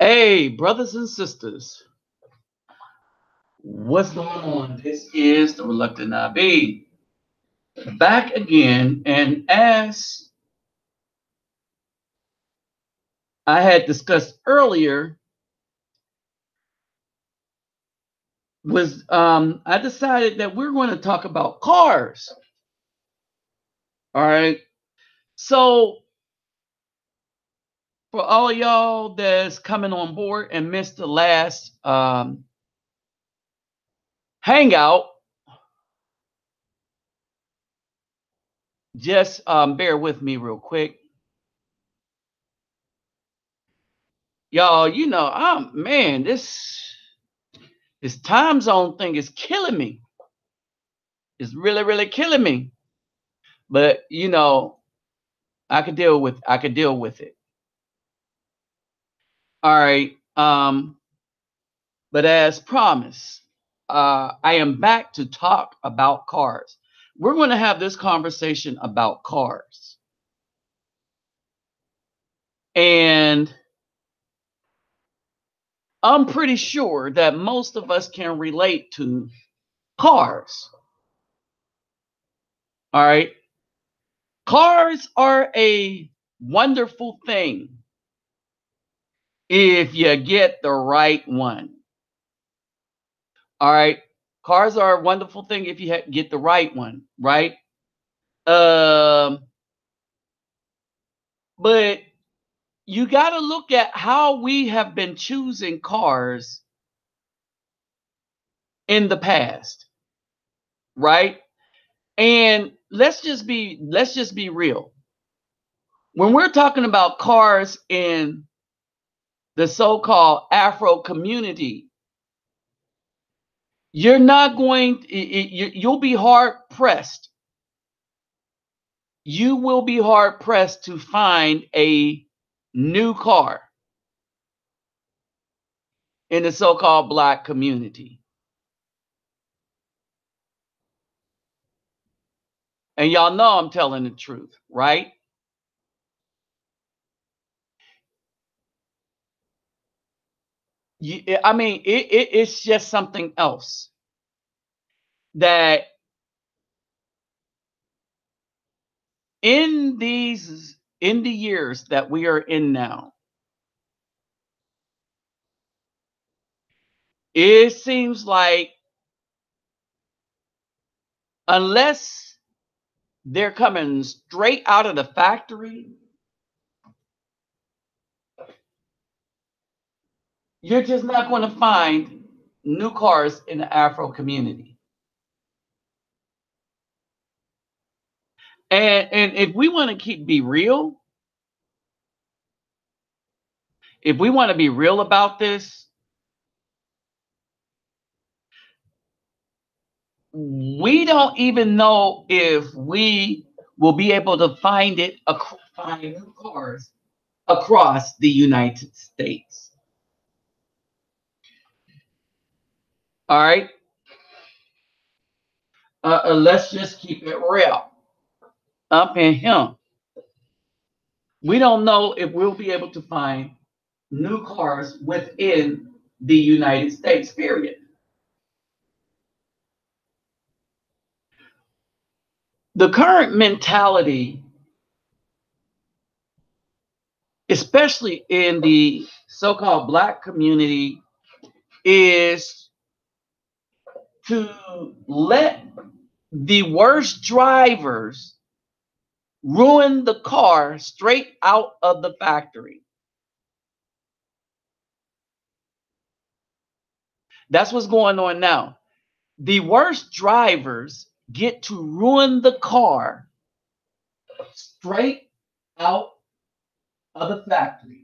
Hey, brothers and sisters, what's going on? This is the Reluctant IB back again, and as I had discussed earlier, I decided that we're going to talk about cars. All right, so for all of y'all that's coming on board and missed the last hangout, just bear with me real quick. Y'all, man, this time zone thing is killing me. It's really, really killing me. But I could deal with it. All right. But as promised, I am back to talk about cars. We're going to have this conversation about cars. And I'm pretty sure that most of us can relate to cars. All right. Cars are a wonderful thing if you get the right one. All right. Cars are a wonderful thing if you get the right one, right? But you got to look at how we have been choosing cars in the past, right? And let's just be real. When we're talking about cars in the so-called Afro community, you're not going you'll be hard pressed. You will be hard pressed to find a new car in the so-called Black community. And y'all know I'm telling the truth, right? It's just something else that in the years that we are in now, it seems like unless they're coming straight out of the factory, you're just not going to find new cars in the Afro community. And if we want to be real, if we want to be real about this, we don't even know if we will be able to find new cars across the United States. All right. Let's just keep it real. Up in him. We don't know if we'll be able to find new cars within the United States, period. The current mentality, especially in the so-called Black community, is to let the worst drivers ruin the car straight out of the factory. That's what's going on now. The worst drivers get to ruin the car straight out of the factory.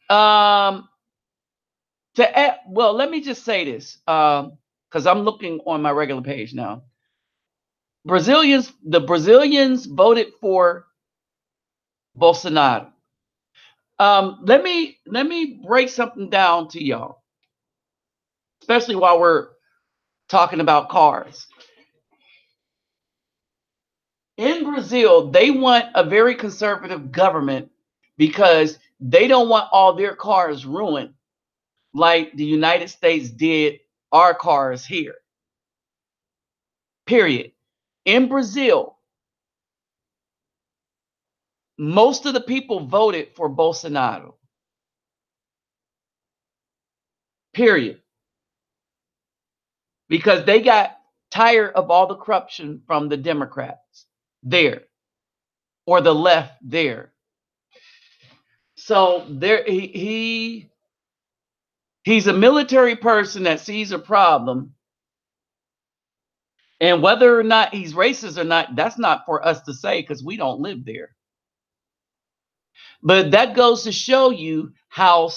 Um, well, let me just say this, because I'm looking on my regular page now. The Brazilians voted for Bolsonaro. Let me break something down to y'all, especially while we're talking about cars. In Brazil, they want a very conservative government because they don't want all their cars ruined like the United States did our cars here. Period. In Brazil, most of the people voted for Bolsonaro. Period. Because they got tired of all the corruption from the Democrats there or the left there. So there he's a military person that sees a problem, and whether or not he's racist or not, that's not for us to say because we don't live there. But that goes to show you how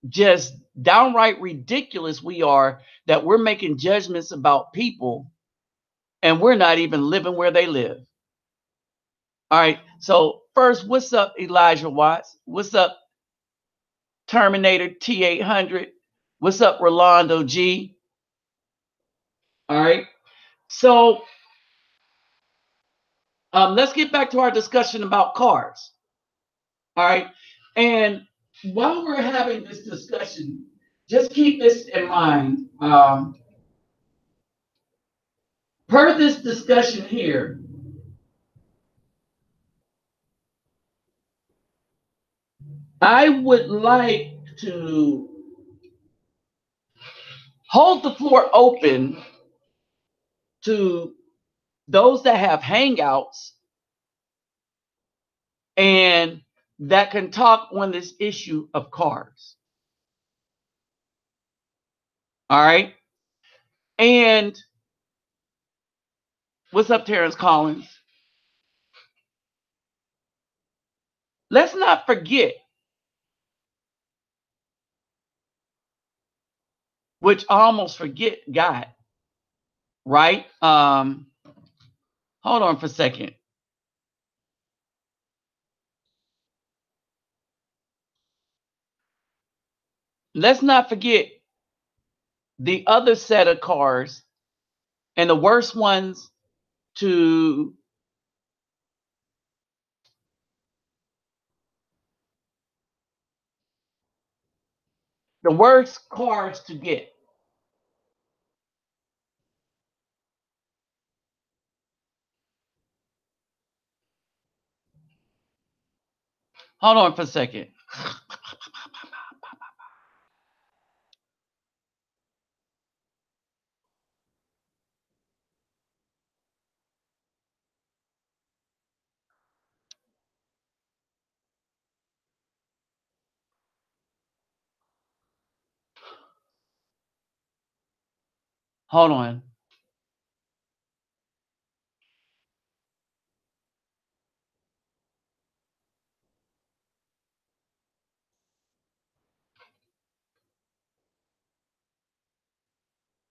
just downright ridiculous we are that we're making judgments about people and we're not even living where they live. All right. So first, what's up, Elijah Watts? What's up, Terminator T800? What's up, Rolando G? All right. So let's get back to our discussion about cars. All right. And while we're having this discussion, just keep this in mind. Per this discussion here, I would like to hold the floor open to those that have hangouts and that can talk on this issue of cars. All right. And what's up, Terrence Collins? Let's not forget, which I almost got, right? Hold on for a second. Let's not forget the other set of cars and the worst ones to the worst cars to get. Hold on for a second. Hold on.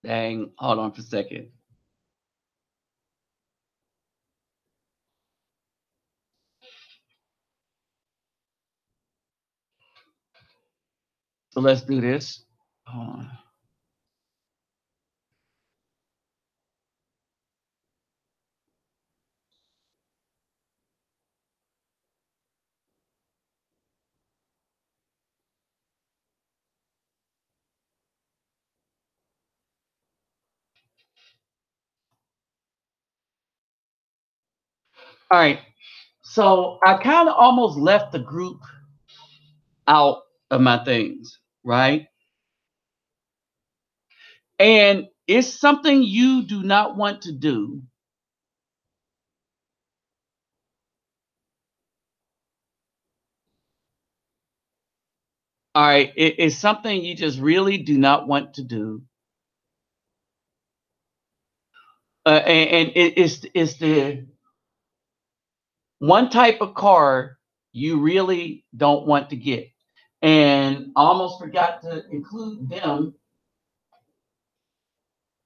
Dang, hold on for a second. So let's do this. Hold on. All right. So I kind of almost left the group out of my things, right? And it's something you do not want to do. All right. It's something you just really do not want to do. And it's the one type of car you really don't want to get. And I almost forgot to include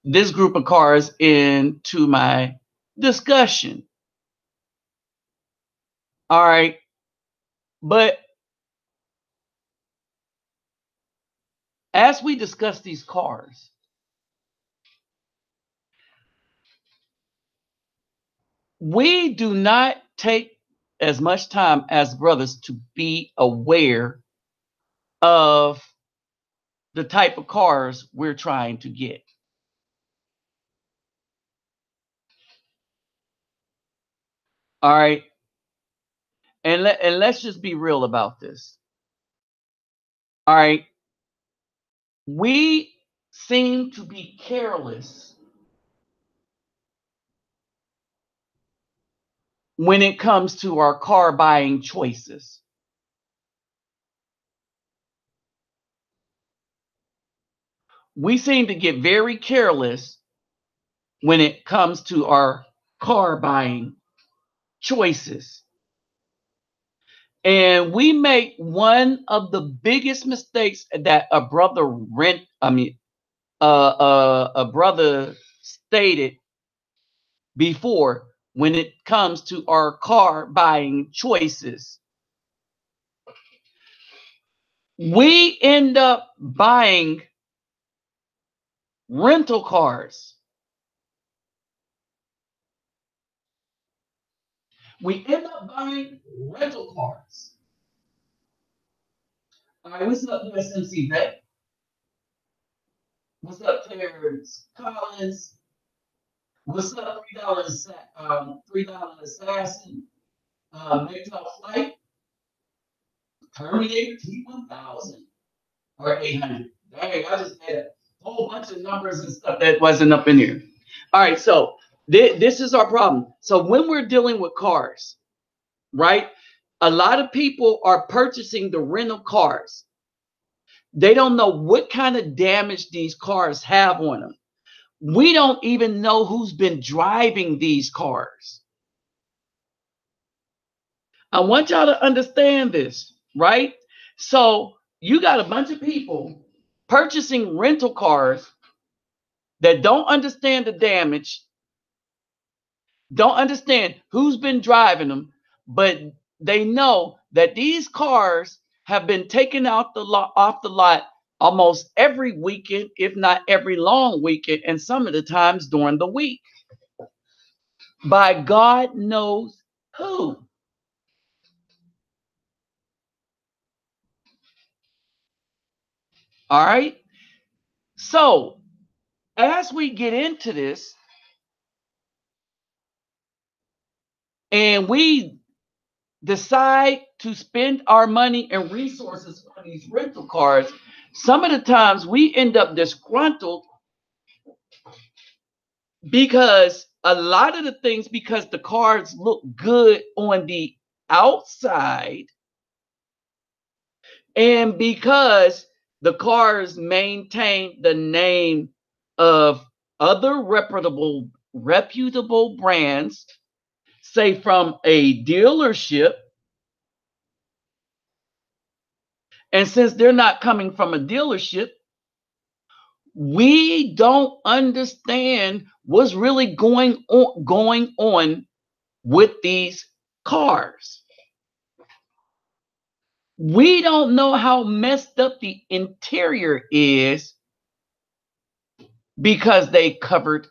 this group of cars into my discussion. All right. But as we discuss these cars, we do not take as much time as brothers to be aware of the type of cars we're trying to get. All right. And let's just be real about this. All right. We seem to be careless when it comes to our car buying choices. We seem to get very careless when it comes to our car buying choices. And we make one of the biggest mistakes that a brother stated before when it comes to our car buying choices. We end up buying rental cars. We end up buying rental cars. All right, what's up, USMC Vet? What's up, Terrence Collins? What's up, $3 assassin? Micah Flight, Terminator T1000 or 800. Dang, I just had a whole bunch of numbers and stuff that wasn't up in here. All right, so this is our problem. So when we're dealing with cars, right? A lot of people are purchasing the rental cars. They don't know what kind of damage these cars have on them. We don't even know who's been driving these cars. I want y'all to understand this, right? So you got a bunch of people purchasing rental cars that don't understand the damage, don't understand who's been driving them, but they know that these cars have been taken off the lot almost every weekend, if not every long weekend, and some of the times during the week by God knows who. All right. So as we get into this and we decide to spend our money and resources on these rental cars, some of the times we end up disgruntled because a lot of the things, because the cars look good on the outside and because the cars maintain the name of other reputable brands, say from a dealership, and since they're not coming from a dealership, we don't understand what's really going on with these cars. We don't know how messed up the interior is because they covered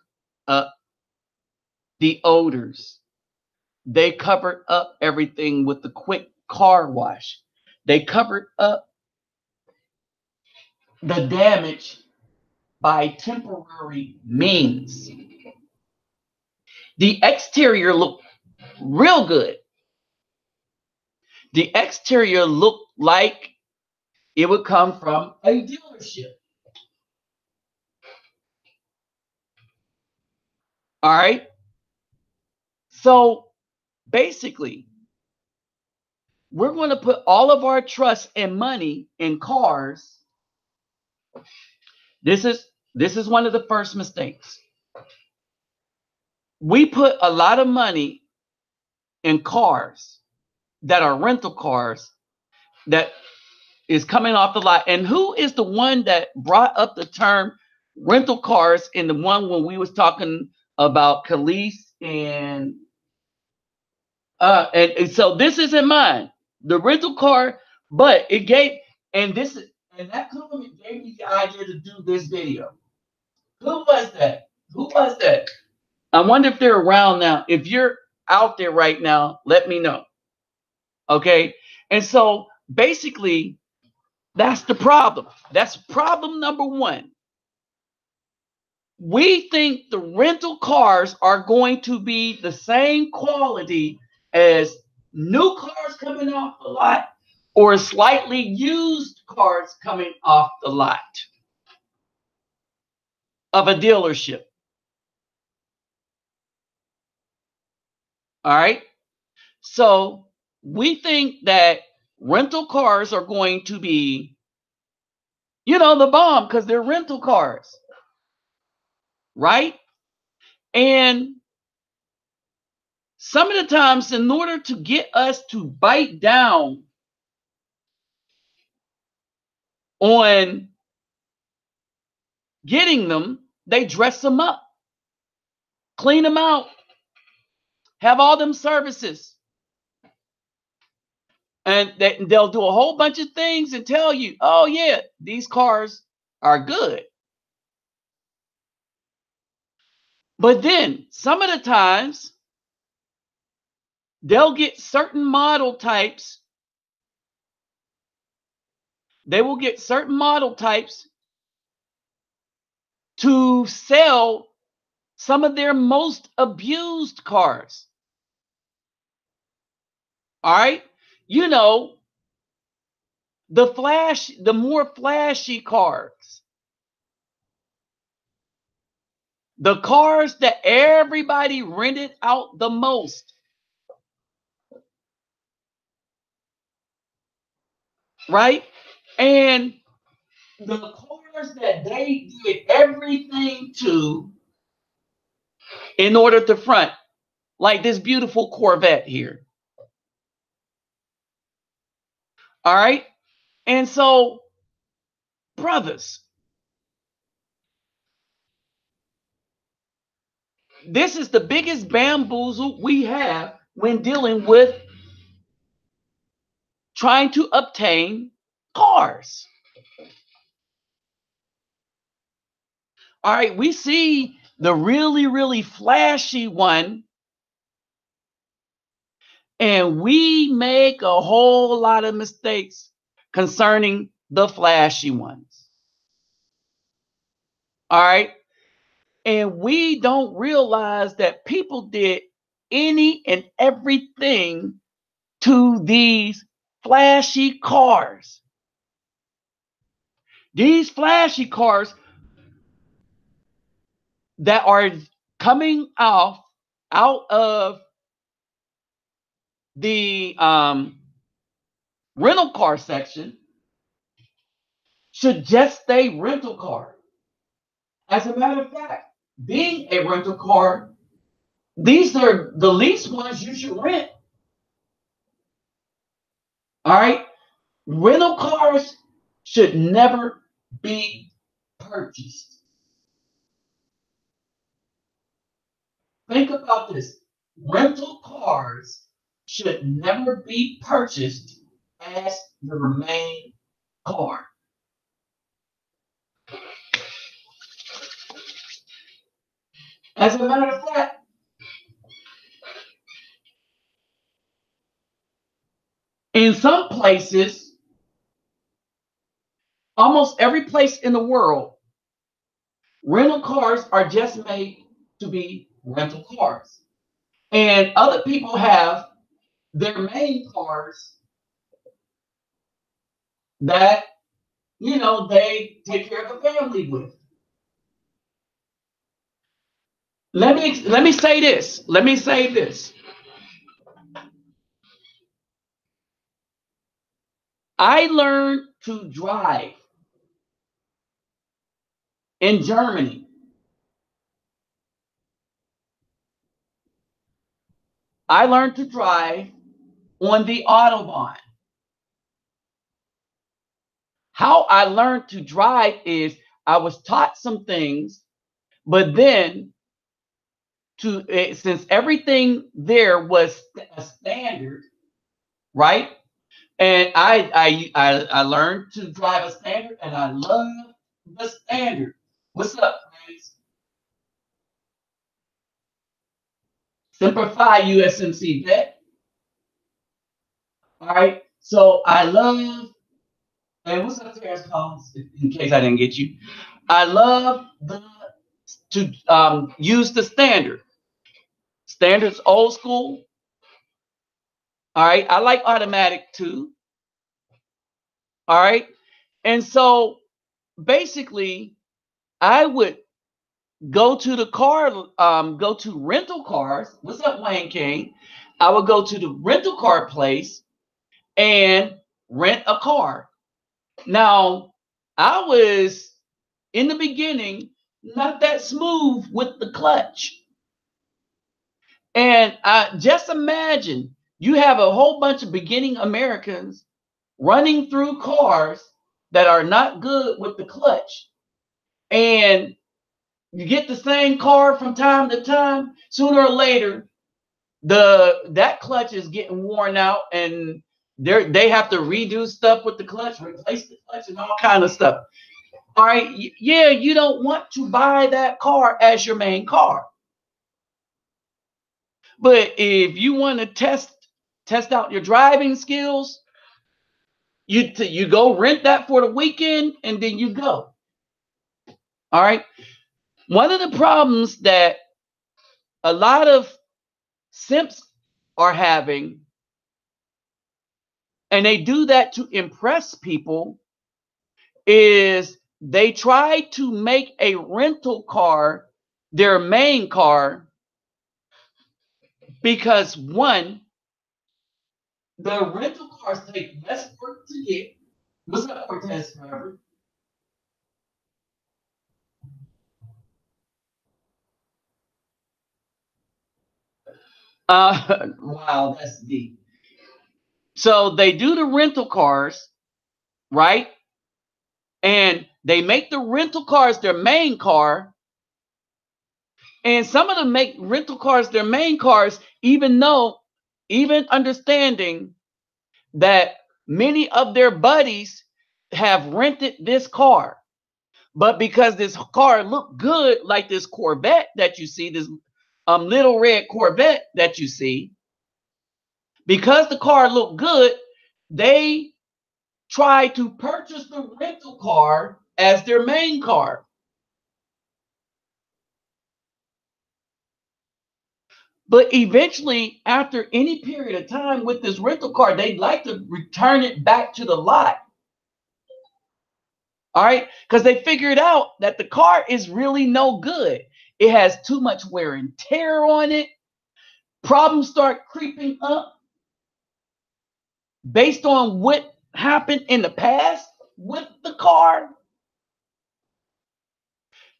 up the odors. They covered up everything with the quick car wash. They covered up the damage by temporary means. The exterior looked real good. The exterior looked like it would come from a dealership. All right. So basically, we're going to put all of our trust and money in cars. This is one of the first mistakes. We put a lot of money in cars that are rental cars that is coming off the lot. And who is the one that brought up the term rental cars in the one when we was talking about Khalees and so this is in mind, the rental car, but it gave and that comment gave me the idea to do this video. Who was that? Who was that? I wonder if they're around now. If you're out there right now, let me know. Okay. And so basically, that's the problem. That's problem number one. We think the rental cars are going to be the same quality as new cars coming off the lot or slightly used cars coming off the lot of a dealership. All right. So we think that rental cars are going to be, the bomb because they're rental cars. Right. And some of the times, in order to get us to bite down on getting them, they dress them up, clean them out, have all them services. And they'll do a whole bunch of things and tell you, oh, yeah, these cars are good. But then some of the times, they'll get certain model types. They will get certain model types to sell some of their most abused cars. All right. The more flashy cars, the cars that everybody rented out the most, right? And the cars that they did everything to in order to front, like this beautiful Corvette here. All right. And so, brothers, this is the biggest bamboozle we have when dealing with trying to obtain cars. All right, we see the really, really flashy one, and we make a whole lot of mistakes concerning the flashy ones. All right. And we don't realize that people did any and everything to these flashy cars. These flashy cars that are coming out of the rental car section should just stay rental car. As a matter of fact, being a rental car, these are the least ones you should rent. All right. Rental cars should never be purchased. Think about this. Rental cars should never be purchased as your main car. As a matter of fact, in some places, almost every place in the world, rental cars are just made to be rental cars. And other people have their main cars that, they take care of the family with. Let me say this. Let me say this. I learned to drive in Germany. I learned to drive on the Autobahn. How I learned to drive is I was taught some things, but then since everything there was a standard, right? And I learned to drive a standard, and I love the standard. What's up, guys? Simplify USMC vet. All right. So I love, and what's up there called? In case I didn't get you, I love to use the standard. Standard's old school. All right. I like automatic too. All right. And so basically, I would go to the car, go to rental cars. What's up, Wayne King? I would go to the rental car place and rent a car. Now, I was in the beginning not that smooth with the clutch. And I just imagine you have a whole bunch of beginning Americans running through cars that are not good with the clutch. And you get the same car from time to time, sooner or later, that clutch is getting worn out and they have to redo stuff with the clutch, replace the clutch and all kind of stuff. All right, yeah, you don't want to buy that car as your main car. But if you want to test out your driving skills, you go rent that for the weekend and then you go. All right. One of the problems that a lot of simps are having, and they do that to impress people, is they try to make a rental car their main car because one, the rental cars take less work to get. What's up, Cortez Forever? Wow, that's deep. So they do the rental cars, right? And they make the rental cars their main car. And some of them make rental cars their main cars, even understanding that many of their buddies have rented this car. But because this car looked good, like this Corvette that you see, this little red Corvette that you see, because the car looked good, they try to purchase the rental car as their main car. But eventually, after any period of time with this rental car, they'd like to return it back to the lot. All right, because they figured out that the car is really no good. It has too much wear and tear on it. Problems start creeping up based on what happened in the past with the car.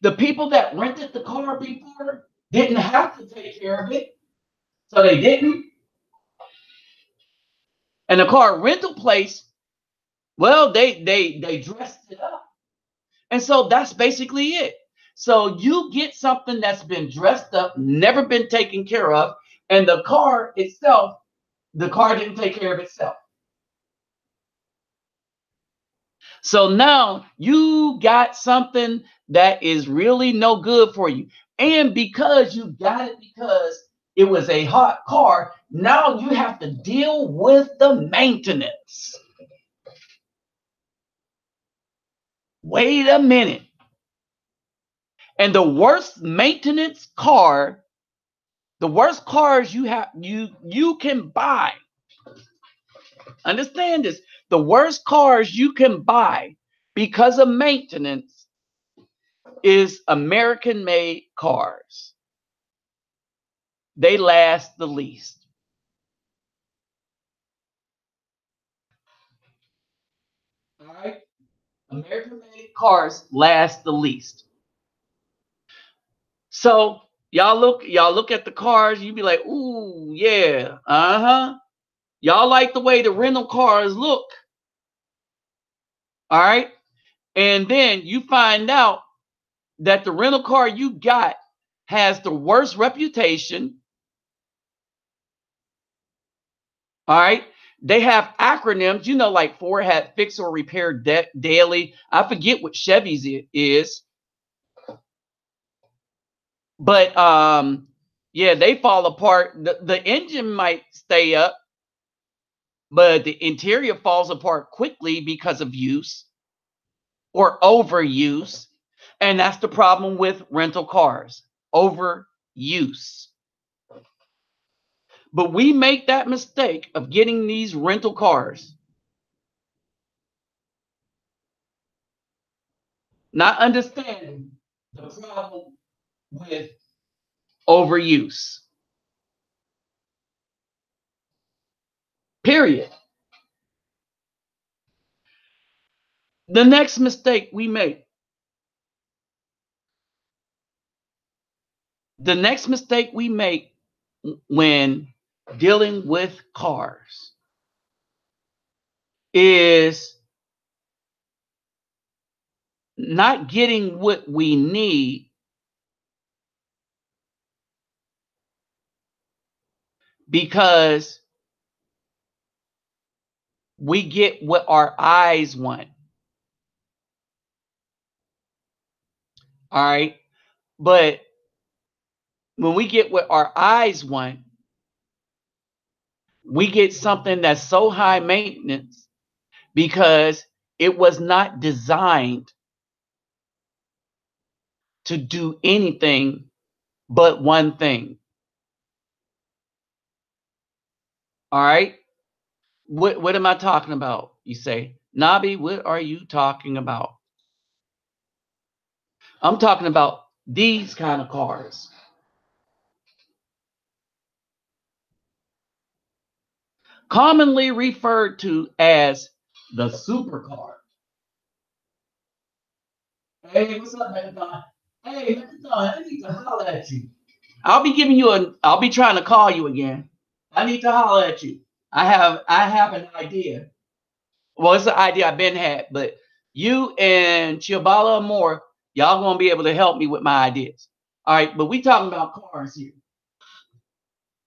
The people that rented the car before didn't have to take care of it, so they didn't. And the car rental place, well, they dressed it up. And so that's basically it. So you get something that's been dressed up, never been taken care of, and the car itself, the car didn't take care of itself. So now you got something that is really no good for you. And because you got it because it was a hot car, now you have to deal with the maintenance. Wait a minute. And the worst maintenance car, the worst cars you can buy. Understand this. The worst cars you can buy because of maintenance is American made cars. They last the least. All right. American made cars last the least. So y'all look at the cars, you be like, ooh, yeah, uh-huh. Y'all like the way the rental cars look. All right. And then you find out that the rental car you got has the worst reputation. All right. They have acronyms, like Ford had fix or repair daily. I forget what Chevy's is. But Yeah, they fall apart. The engine might stay up, but the interior falls apart quickly because of use or overuse. And that's the problem with rental cars, overuse. But we make that mistake of getting these rental cars, not understanding the problem with overuse. Period. The next mistake we make, the next mistake we make when dealing with cars is not getting what we need because we get what our eyes want. All right. But when we get what our eyes want, we get something that's so high maintenance because it was not designed to do anything but one thing. All right. What am I talking about? You say, Nabi, what are you talking about? I'm talking about these kind of cars. Commonly referred to as the supercar. Hey, what's up, Marathon? Hey, Marathon, I need to holler at you. I'll be trying to call you again. I need to holler at you. I have an idea. Well, it's an idea I've been had, but you and Chiabala Moore, y'all gonna be able to help me with my ideas. All right, but we talking about cars here.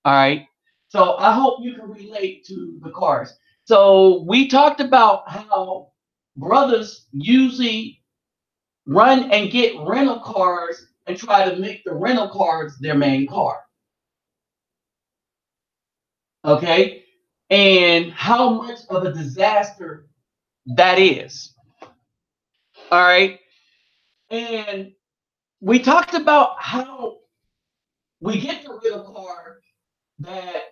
All right. So I hope you can relate to the cars. So we talked about how brothers usually run and get rental cars and try to make the rental cars their main car. Okay. And how much of a disaster that is. All right. And we talked about how we get the rental car that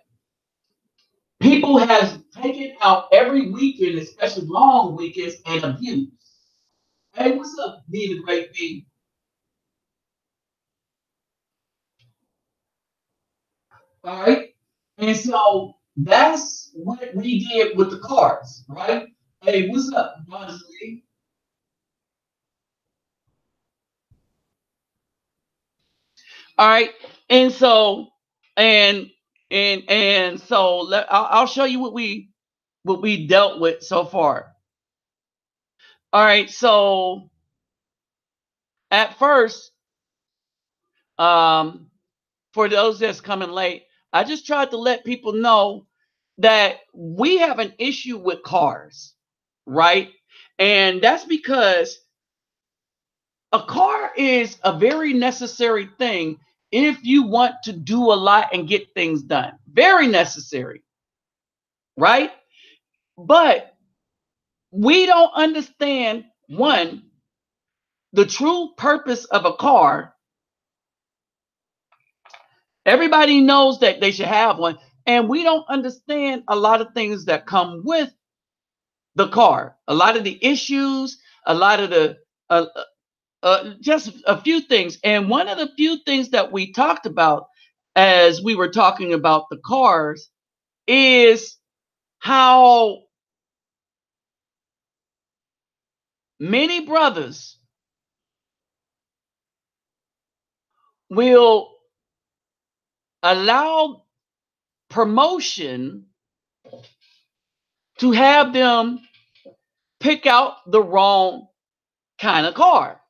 people have taken out every weekend, especially long weekends, and abused. Hey, what's up, Be the Great Thing? All right. And so that's what we did with the cars, right? Hey, what's up, Brothas? All right. And so and I'll show you what we dealt with so far. All right. So at first, um, for those that's coming late, I just tried to let people know that we have an issue with cars, right? And that's because a car is a very necessary thing if you want to do a lot and get things done. Very necessary, right? But we don't understand one, the true purpose of a car. Everybody knows that they should have one, and we don't understand a lot of things that come with the car. A lot of the issues, a lot of the just a few things. And one of the few things that we talked about as we were talking about the cars is how many brothers will allow promotion to have them pick out the wrong kind of car.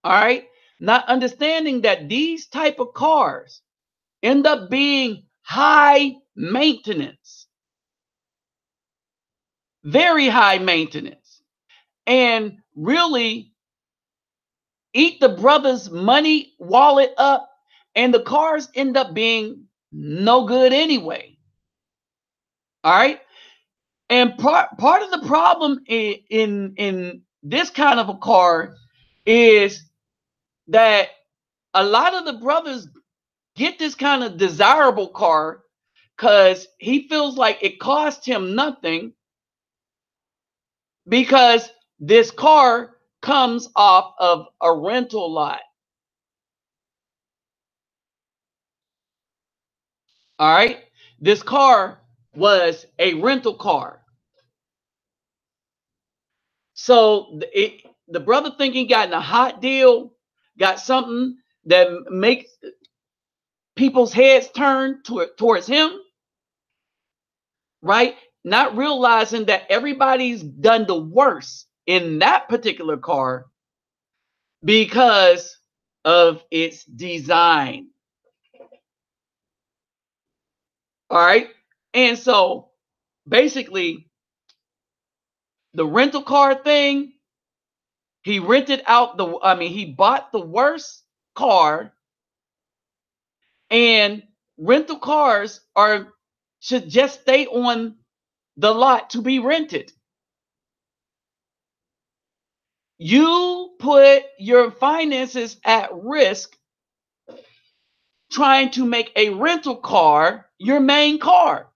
All right. Not understanding that these type of cars end up being high maintenance, very high maintenance, and really eat the brother's money wallet up and the cars end up being no good anyway. All right. And part of the problem in this kind of a car is that a lot of the brothers get this kind of desirable car because he feels like it cost him nothing, because this car comes off of a rental lot. All right. This car was a rental car. So the brother thinking got in a hot deal, got something that makes people's heads turn towards him, right? Not realizing that everybody's done the worst in that particular car because of its design. All right. And so basically, the rental car thing, he rented out he bought the worst car, and rental cars should just stay on the lot to be rented. You put your finances at risk trying to make a rental car your main car,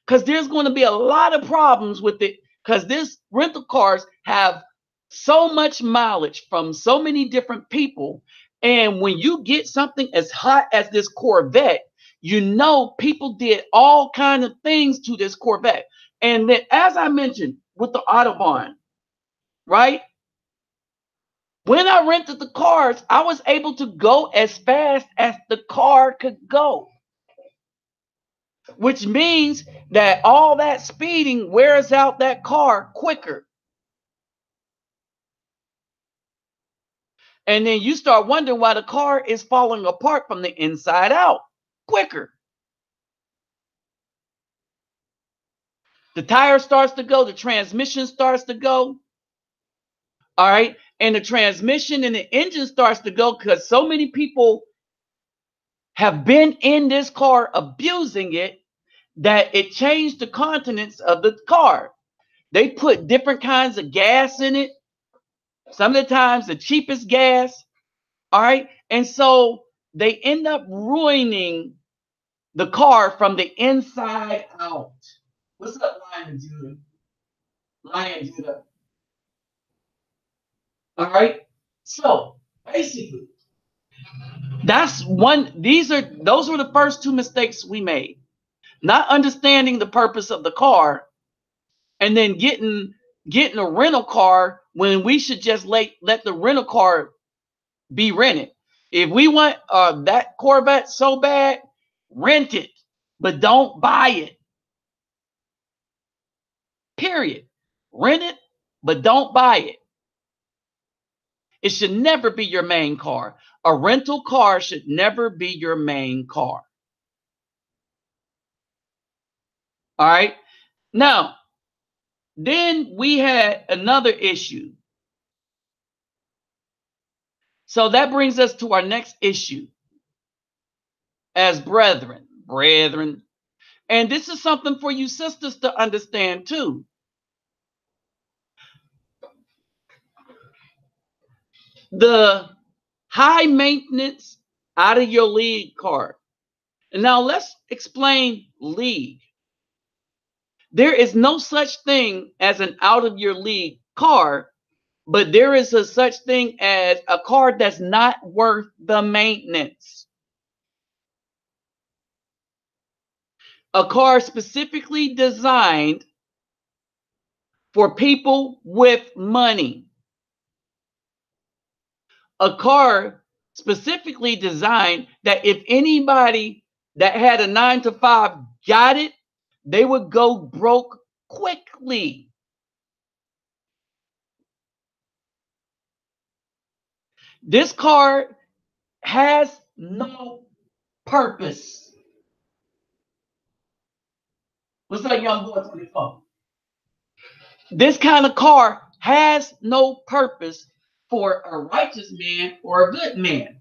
because there's going to be a lot of problems with it, because this rental cars have so much mileage from so many different people. And when you get something as hot as this Corvette, you know people did all kind of things to this Corvette. And then, as I mentioned with the Autobahn, right? When I rented the cars, I was able to go as fast as the car could go, which means that all that speeding wears out that car quicker. And then you start wondering why the car is falling apart from the inside out quicker. The tire starts to go, the transmission starts to go. All right. And the transmission and the engine starts to go because so many people have been in this car abusing it that it changed the contents of the car. They put different kinds of gas in it. Some of the times the cheapest gas. All right. And so they end up ruining the car from the inside out. What's up, Lion Judah? Lion Judah. All right. So basically, those were the first two mistakes we made. Not understanding the purpose of the car, and then getting a rental car when we should just let the rental car be rented. If we want that Corvette so bad, rent it, but don't buy it. Period. Rent it, but don't buy it. It should never be your main car. A rental car should never be your main car. All right. Now, then we had another issue. So that brings us to our next issue. As brethren. And this is something for you sisters to understand too. The high maintenance out of your league card. And now let's explain league. There is no such thing as an out of your league car, but there is a such thing as a car that's not worth the maintenance. A car specifically designed for people with money. A car specifically designed that if anybody that had a 9-to-5 got it, they would go broke quickly. This car has no purpose. What's up, young boy 24? This kind of car has no purpose for a righteous man or a good man.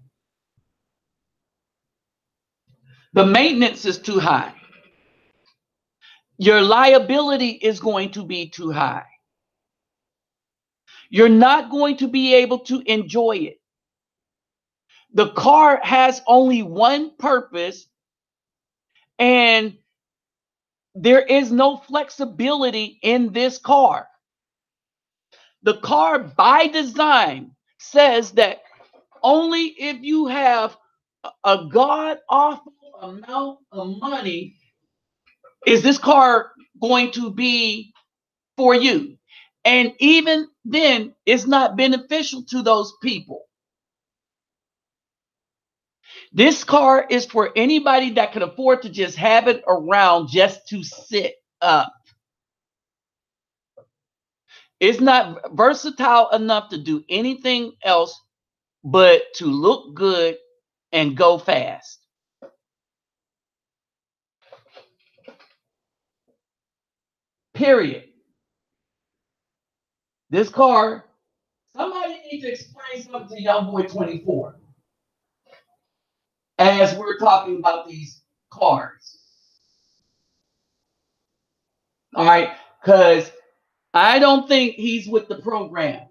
The maintenance is too high. Your liability is going to be too high. You're not going to be able to enjoy it. The car has only one purpose, and there is no flexibility in this car. The car, by design, says that only if you have a god awful amount of money is this car going to be for you. And even then, it's not beneficial to those people. This car is for anybody that can afford to just have it around just to sit up. It's not versatile enough to do anything else but to look good and go fast. Period. This car, somebody needs to explain something to Young Boy 24 as we're talking about these cars. All right, because I don't think he's with the program.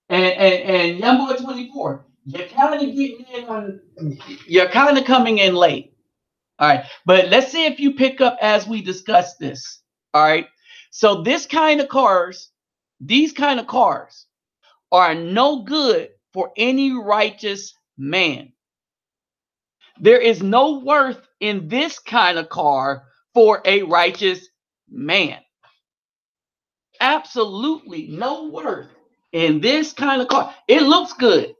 And Young Boy 24, you're kind of getting in on, you're kind of coming in late. All right, but let's see if you pick up as we discuss this. All right, so these kind of cars are no good for any righteous man. There is no worth in this kind of car for a righteous man. Absolutely no worth in this kind of car. It looks good.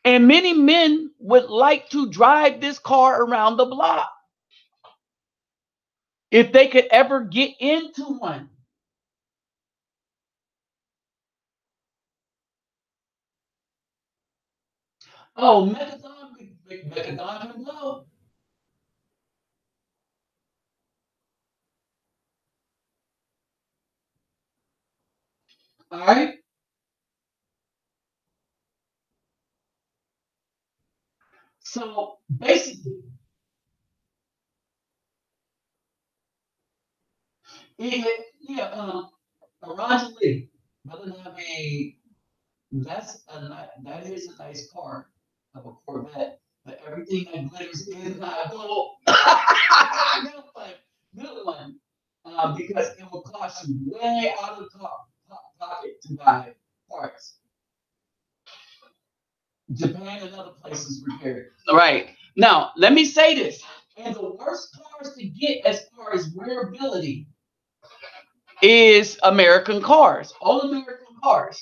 And many men would like to drive this car around the block if they could ever get into one. Oh, Megadon can blow. All right. So basically, yeah, Roger Lee, rather than have a that is a nice car of a Corvette, but everything that glitters is not gold. Good one, because it will cost you way out of the pocket to buy parts. Japan and other places repair it. All right. Now, let me say this. And the worst cars to get as far as wearability is American cars. All American cars.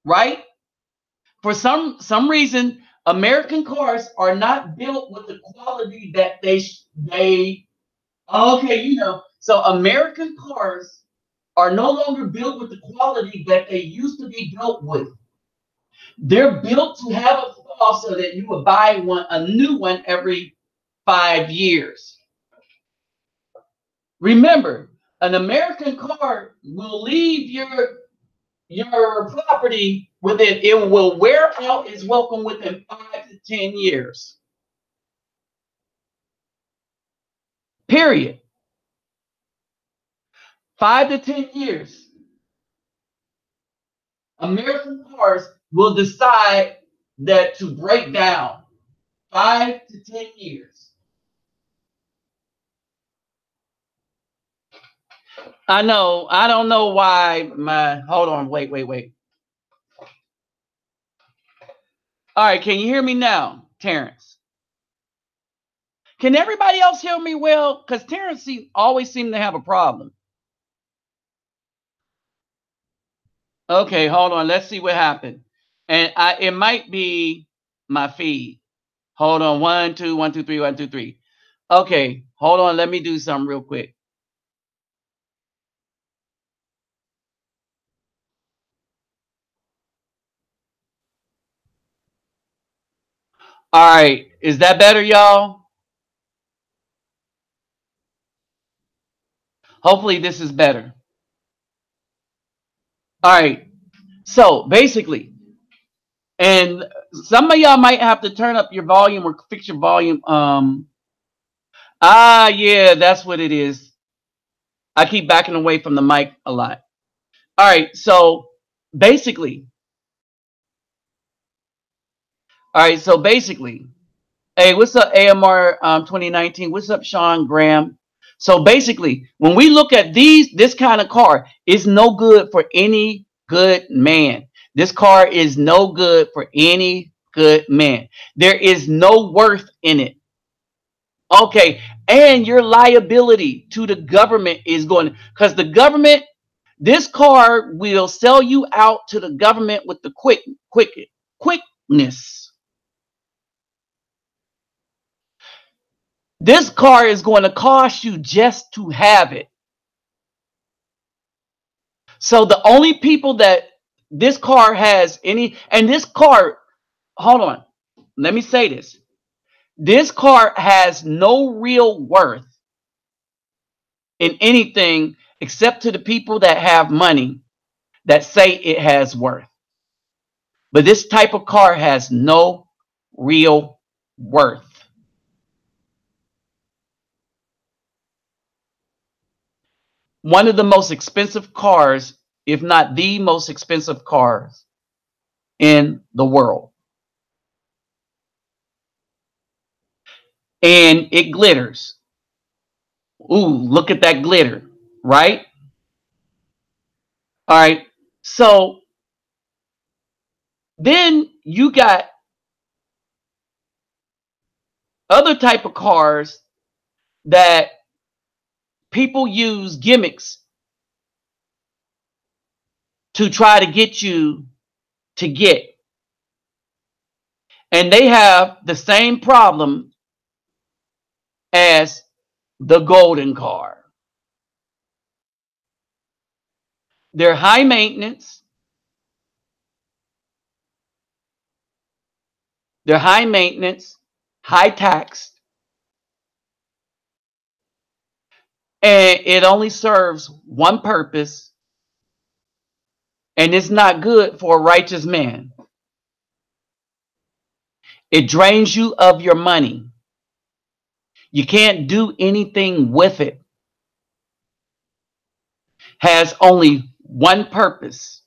Right? For some reason, American cars are not built with the quality that they okay, So American cars are no longer built with the quality that they used to be built with. They're built to have a flaw so that you would buy a new one every 5 years. Remember, an American car will leave your property within, it will wear out its welcome within 5 to 10 years. Period. 5 to 10 years. American cars will decide that to break down 5 to 10 years. I know. I don't know why hold on. Wait. All right. Can you hear me now, Terrence? Can everybody else hear me well? Because Terrence always seems to have a problem. Okay, hold on. Let's see what happened. And it might be my feed. Hold on. 1, 2, 1, 2, 3, 1, 2, 3. Okay, hold on. Let me do something real quick. All right. Is that better, y'all? Hopefully this is better. All right. So basically, and some of y'all might have to turn up your volume or fix your volume. Yeah, that's what it is. I keep backing away from the mic a lot. All right. So basically, hey, what's up, AMR 2019? What's up, Sean Graham? So basically, when we look at this kind of car, it's no good for any good man. This car is no good for any good man. There is no worth in it. Okay, and your liability to the government is going, because the government, this car will sell you out to the government with the quickness. This car is going to cost you just to have it. So the only people that this car has any, and this car, hold on, let me say this. This car has no real worth in anything except to the people that have money that say it has worth. But this type of car has no real worth. One of the most expensive cars, if not the most expensive cars in the world. And it glitters. Ooh, look at that glitter, right? All right. So then you got other type of cars that people use gimmicks to try to get you to get. And they have the same problem as the golden car. They're high maintenance. They're high maintenance, high tax, and it only serves one purpose, and it's not good for a righteous man. It drains you of your money. You can't do anything with it. Has only one purpose.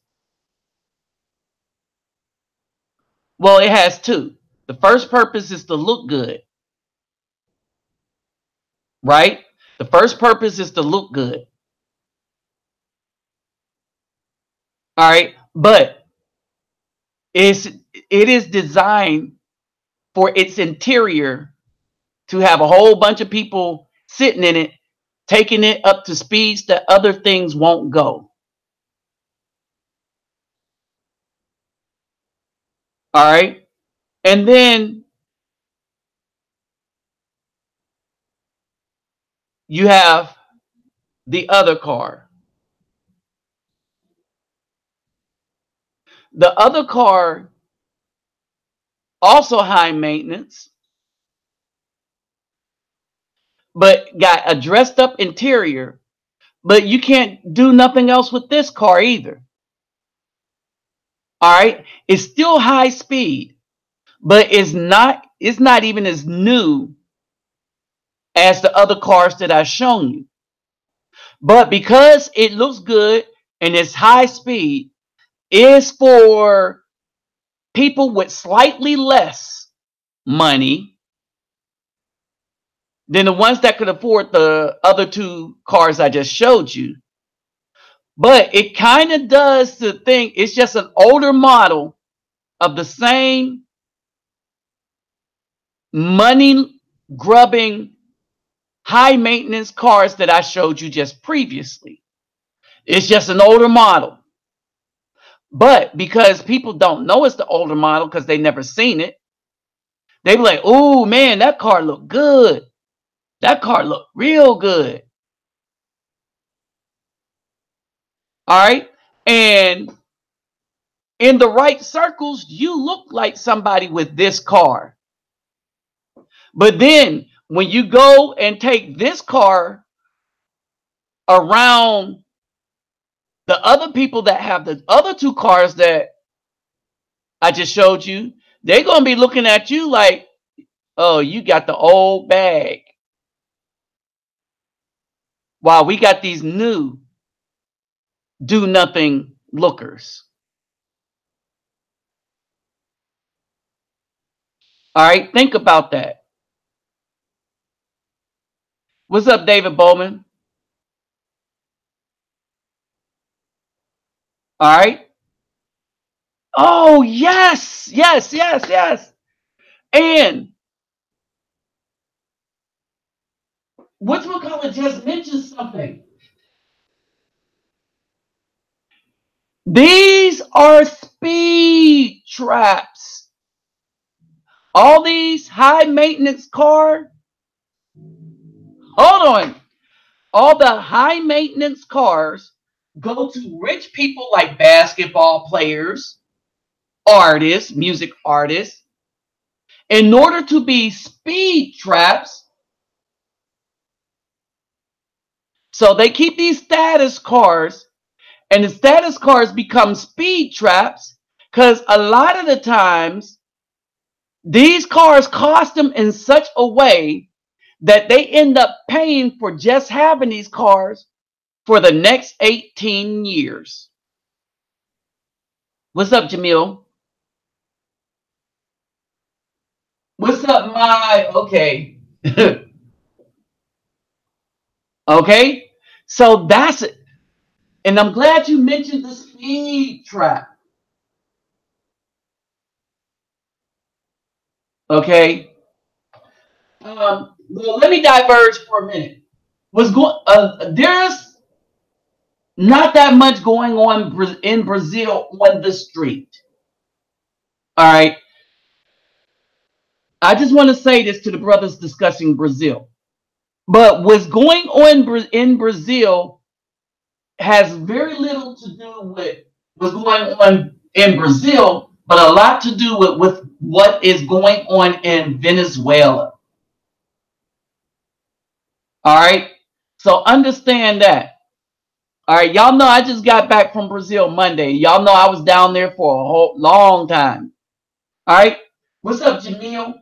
Well, it has two. The first purpose is to look good, right? The first purpose is to look good. All right, but it is designed for its interior to have a whole bunch of people sitting in it, taking it up to speeds that other things won't go. All right. And then you have the other car. The other car, also high maintenance, but got a dressed up interior, but you can't do nothing else with this car either. All right. It's still high speed, but it's not even as new as the other cars that I've shown you. But because it looks good and it's high speed, is for people with slightly less money than the ones that could afford the other two cars I just showed you. But it kind of does the thing. It's just an older model of the same money grubbing, high maintenance cars that I showed you just previously. It's just an older model. But because people don't know it's the older model because they never seen it, they be like, "Oh man, that car looked good. That car looked real good." All right. And in the right circles, you look like somebody with this car. But then when you go and take this car around The other people that have the other two cars that I just showed you, they're going to be looking at you like, oh, you got the old bag. While we got these new do nothing lookers. All right, think about that. What's up, David Bowman? All right. Oh, yes, yes, yes, yes. And whatchamacallit just mentioned something. These are speed traps. All these high maintenance cars. Hold on. All the high maintenance cars go to rich people like basketball players, artists, music artists, in order to be speed traps. So they keep these status cars, and the status cars become speed traps because a lot of the times these cars cost them in such a way that they end up paying for just having these cars for the next 18 years. What's up, Jamil? What's up, my? Okay. Okay. So that's it. And I'm glad you mentioned the speed trap. Okay. Well, let me diverge for a minute. There's not that much going on in Brazil on the street. All right. I just want to say this to the brothers discussing Brazil. But what's going on in Brazil has very little to do with what's going on in Brazil, but a lot to do with what is going on in Venezuela. All right. So understand that. All right. Y'all know I just got back from Brazil Monday. Y'all know I was down there for a whole long time. All right. What's up, Jamil?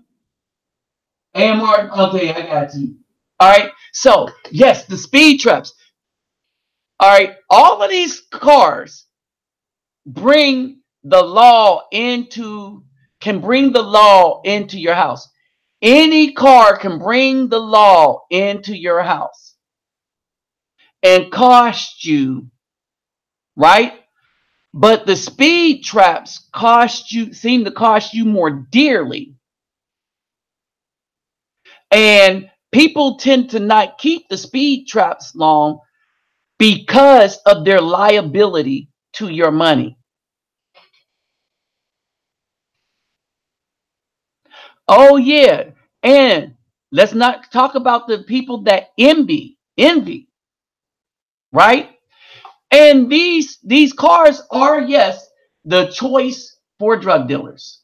And Martin. Okay, I got you. All right. So, yes, the speed traps. All right. All of these cars bring the law into can bring the law into your house. Any car can bring the law into your house and cost you, right? But the speed traps seem to cost you more dearly. And people tend to not keep the speed traps long because of their liability to your money. Oh yeah. And let's not talk about the people that envy, right? And these cars are, yes, the choice for drug dealers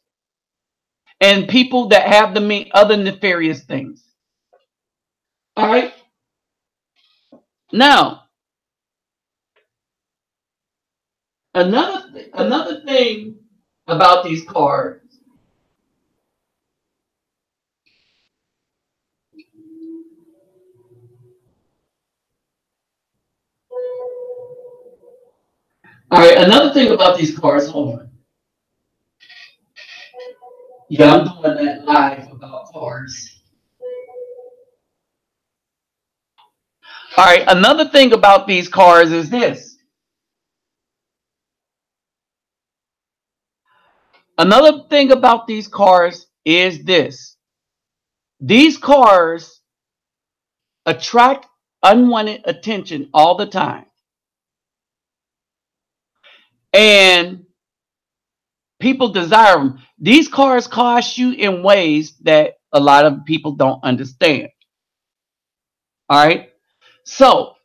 and people that have the other nefarious things. All right. Now, another thing about these cars. All right, another thing about these cars. Hold on. Yeah, I'm doing that live about cars. All right, another thing about these cars is this. Another thing about these cars is this. These cars attract unwanted attention all the time. And people desire them. These cars cost you in ways that a lot of people don't understand. All right. So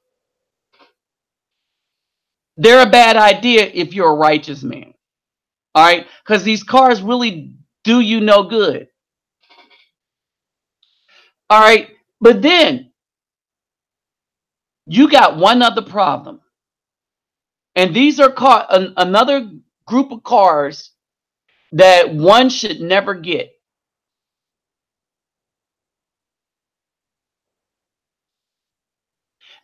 they're a bad idea if you're a righteous man. All right. Because these cars really do you no good. All right. But then you got one other problem. And these are another group of cars that one should never get.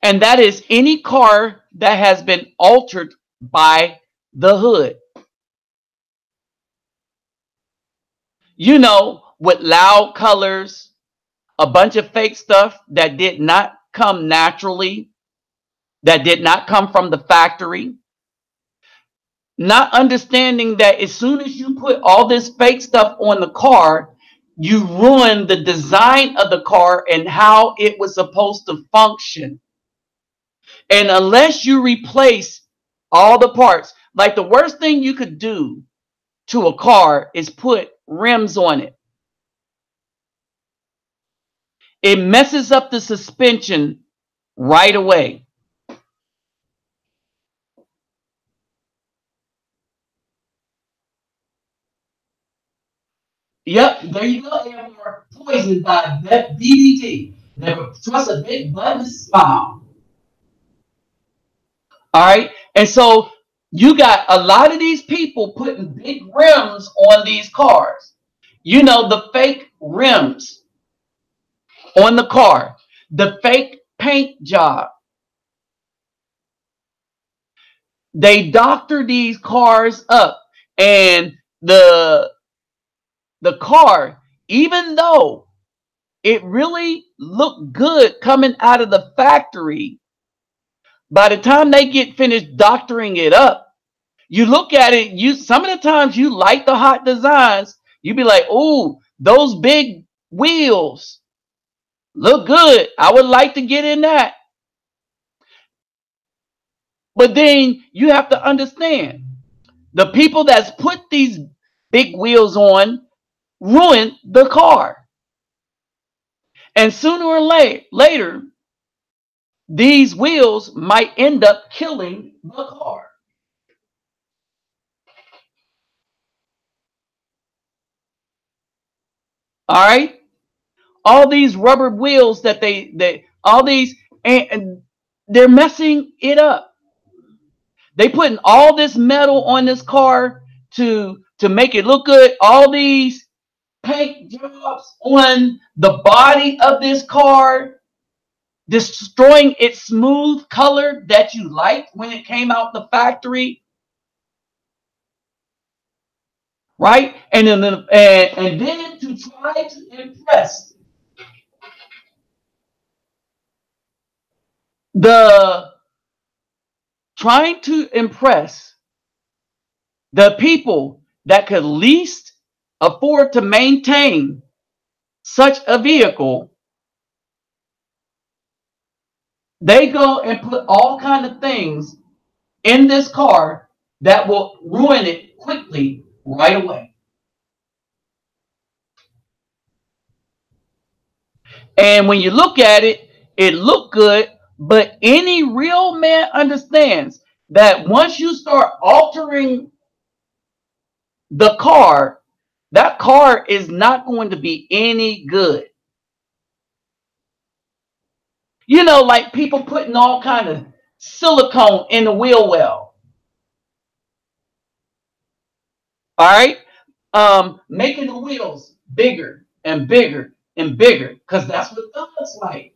And that is any car that has been altered by the hood. You know, with loud colors, a bunch of fake stuff that did not come naturally, that did not come from the factory. Not understanding that as soon as you put all this fake stuff on the car, you ruin the design of the car and how it was supposed to function. And unless you replace all the parts, like the worst thing you could do to a car is put rims on it. It messes up the suspension right away. Yep, there you go. They are poisoned by that DDT. Never trust a big button smile. All right. And so you got a lot of these people putting big rims on these cars. You know, the fake rims on the car, the fake paint job. They doctor these cars up, and the car, even though it really looked good coming out of the factory, by the time they get finished doctoring it up, you look at it, you some of the times you like the hot designs, you be like, "Oh, those big wheels look good. I would like to get in that." But then you have to understand, the people that's put these big wheels on ruin the car. And sooner or later, these wheels might end up killing the car. All right? All these rubber wheels that they all these, and they're messing it up. They putting all this metal on this car to make it look good. All these paint jobs on the body of this car, destroying its smooth color that you liked when it came out the factory, right? And then to try to impress the trying to impress the people that could least afford to maintain such a vehicle, they go and put all kind of things in this car that will ruin it quickly right away. And when you look at it, it looked good, but any real man understands that once you start altering the car, that car is not going to be any good. You know, like people putting all kind of silicone in the wheel well. All right, making the wheels bigger and bigger and bigger because that's what it looks like.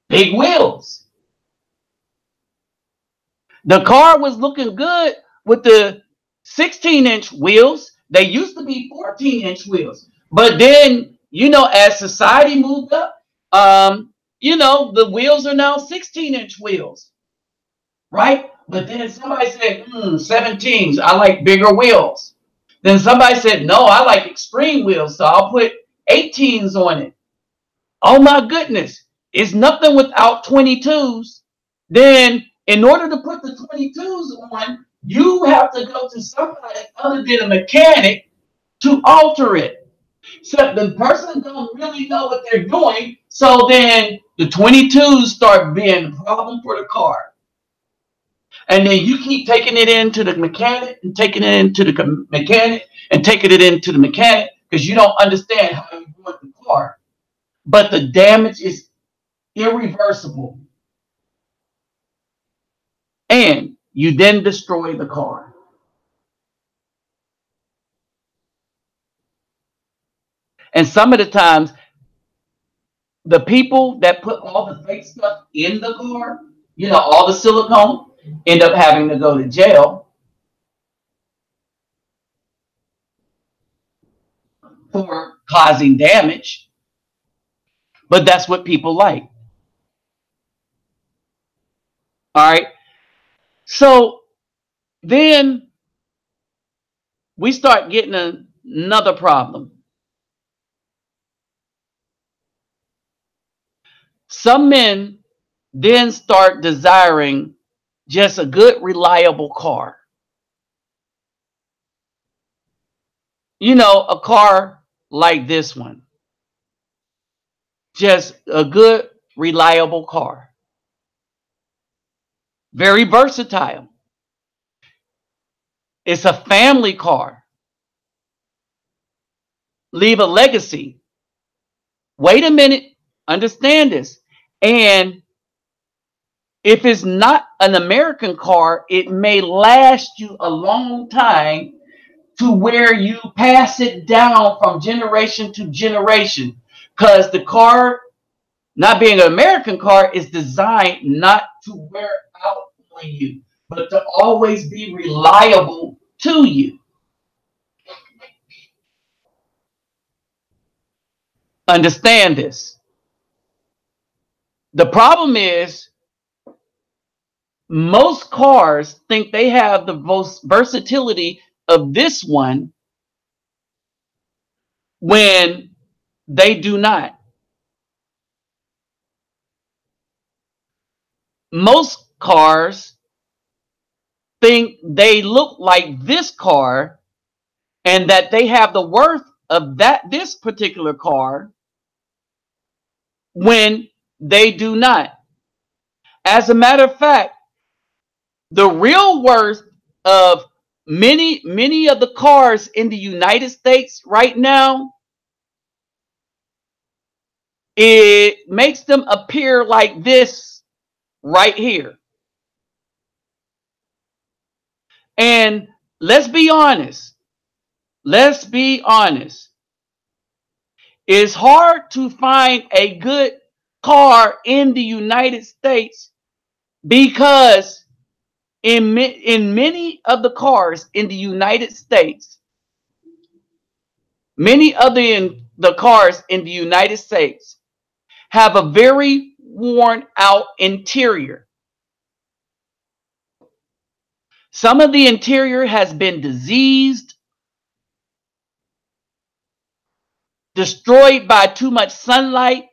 Big wheels. The car was looking good with the 16-inch wheels. They used to be 14-inch wheels. But then, you know, as society moved up, you know, the wheels are now 16-inch wheels, right? But then somebody said, 17s, I like bigger wheels. Then somebody said, no, I like extreme wheels, so I'll put 18s on it. Oh my goodness, it's nothing without 22s. Then in order to put the 22s on, you have to go to somebody other than a mechanic to alter it. So the person don't really know what they're doing. So then the 22s start being a problem for the car. And then you keep taking it into the mechanic and taking it into the mechanic and taking it into the mechanic because you don't understand how you want the car. But the damage is irreversible. And You then destroy the car. And some of the times, the people that put all the fake stuff in the car, all the silicone, end up having to go to jail for causing damage. But that's what people like. All right. So then we start getting another problem. Some men then start desiring just a good, reliable car. A car like this one. Just a good, reliable car. Very versatile. It's a family car. Leave a legacy. Wait a minute. Understand this. And if it's not an American car, it may last you a long time to where you pass it down from generation to generation. Because the car, not being an American car, is designed not to wear out on you, but to always be reliable to you. Understand this. The problem is most cars think they have the most versatility of this one when they do not. Most cars think they look like this car and that they have the worth of this particular car when they do not. As a matter of fact, the real worth of many of the cars in the United States right now, it makes them appear like this right here. And let's be honest. Let's be honest. It's hard to find a good car in the United States because in many of the cars in the United States, many of the cars in the United States have a very worn out interior. Some of the interior has been diseased, destroyed by too much sunlight,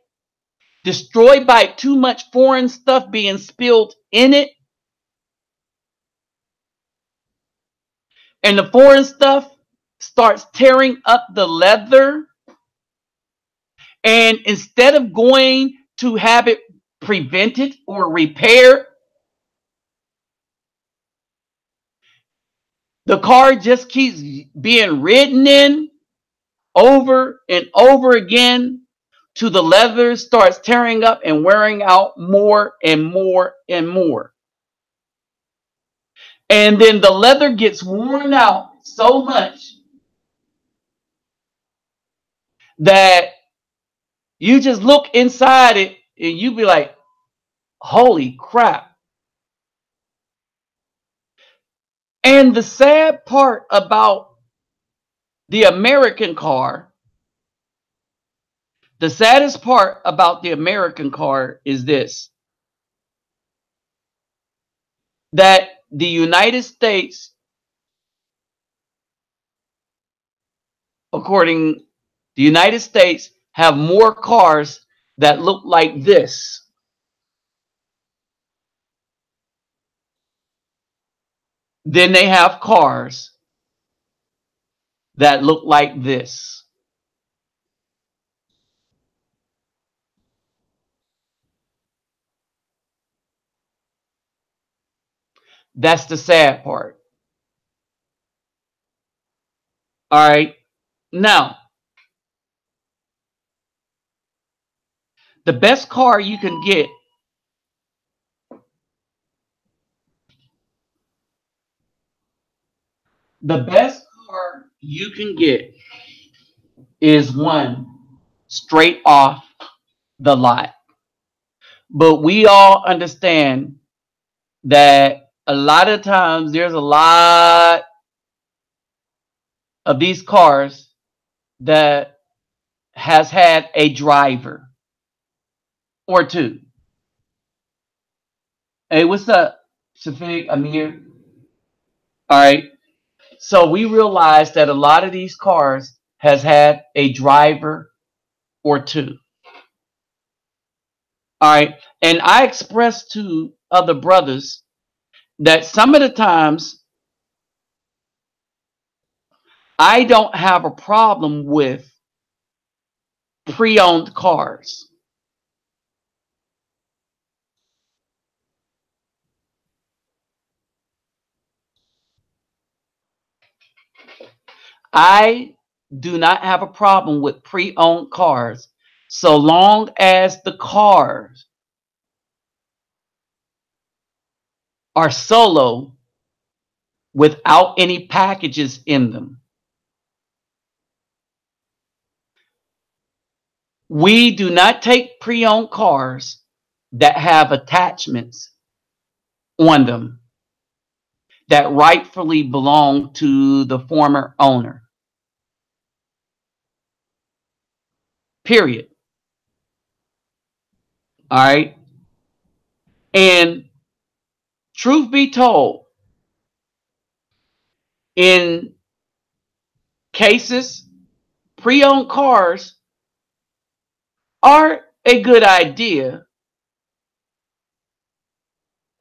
destroyed by too much foreign stuff being spilled in it. And the foreign stuff starts tearing up the leather. And instead of going to have it prevented or repaired, the car just keeps being ridden in over and over again till the leather starts tearing up and wearing out more and more and more. And then the leather gets worn out so much that you just look inside it and you be like, holy crap. And the sad part about the American car, the saddest part about the American car is this: that the United States, according the United States, have more cars that look like this than they have cars that look like this. That's the sad part. All right. Now, the best car you can get The best car you can get is one straight off the lot. But we all understand that a lot of times there's a lot of these cars that has had a driver or two. Hey, what's up, Shafiq Amir? All right. So we realized that a lot of these cars has had a driver or two. All right. And I expressed to other brothers that some of the times I don't have a problem with pre-owned cars. I do not have a problem with pre-owned cars so long as the cars are solo without any packages in them. We do not take pre-owned cars that have attachments on them that rightfully belong to the former owner. Period. All right. And truth be told, in cases, pre-owned cars are a good idea.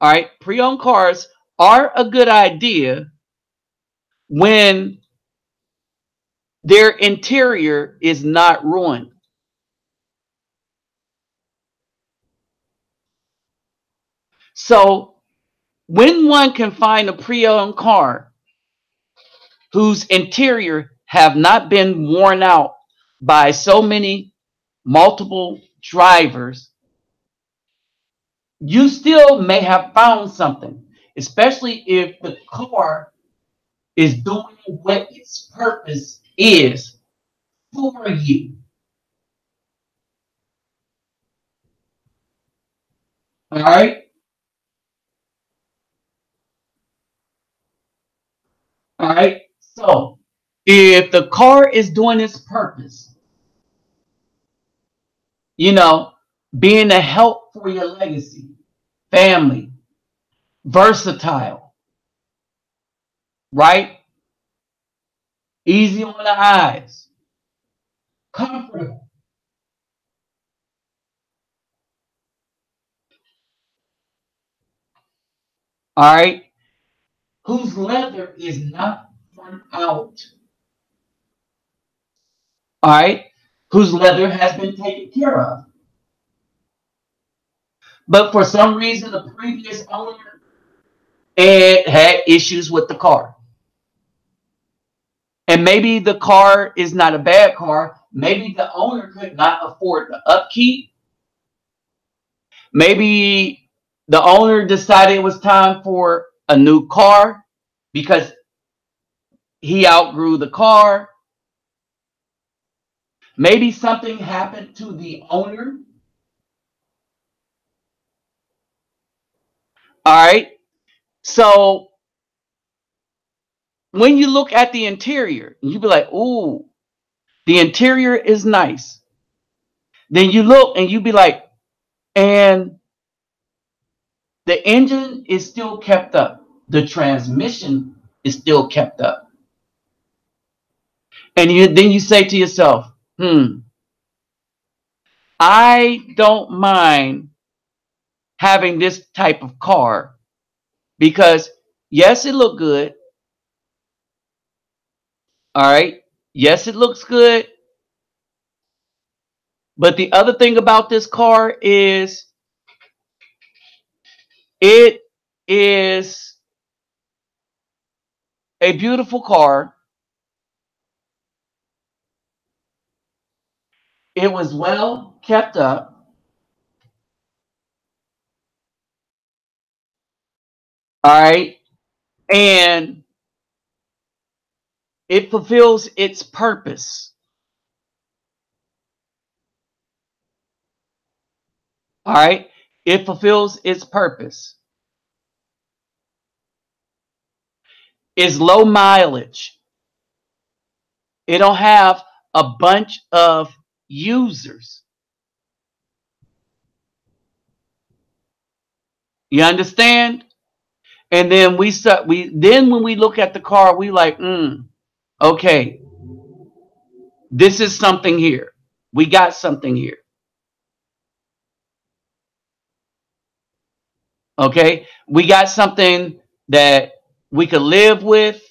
All right. Pre-owned cars are a good idea when their interior is not ruined. So when one can find a pre-owned car whose interior have not been worn out by so many multiple drivers, you still may have found something, especially if the car is doing what its purpose is for you. All right. All right. So if the car is doing its purpose, you know, being a help for your legacy, family, versatile, right? Easy on the eyes, comfortable, all right? Whose leather is not worn out, all right? Whose leather has been taken care of. But for some reason, the previous owner had issues with the car. And maybe the car is not a bad car. Maybe the owner could not afford the upkeep. Maybe the owner decided it was time for a new car because he outgrew the car. Maybe something happened to the owner. All right. So when you look at the interior, you be like, ooh, the interior is nice. Then you look and you be like, and the engine is still kept up. The transmission is still kept up. And then you say to yourself, I don't mind having this type of car because yes, it look good. All right. Yes, it looks good. But the other thing about this car is it is a beautiful car. It was well kept up. All right. And It fulfills its purpose. All right. It fulfills its purpose. It's low mileage. It don't have a bunch of users. You understand? And then then when we look at the car, we like, okay, this is something here. We got something here. Okay, we got something that we could live with.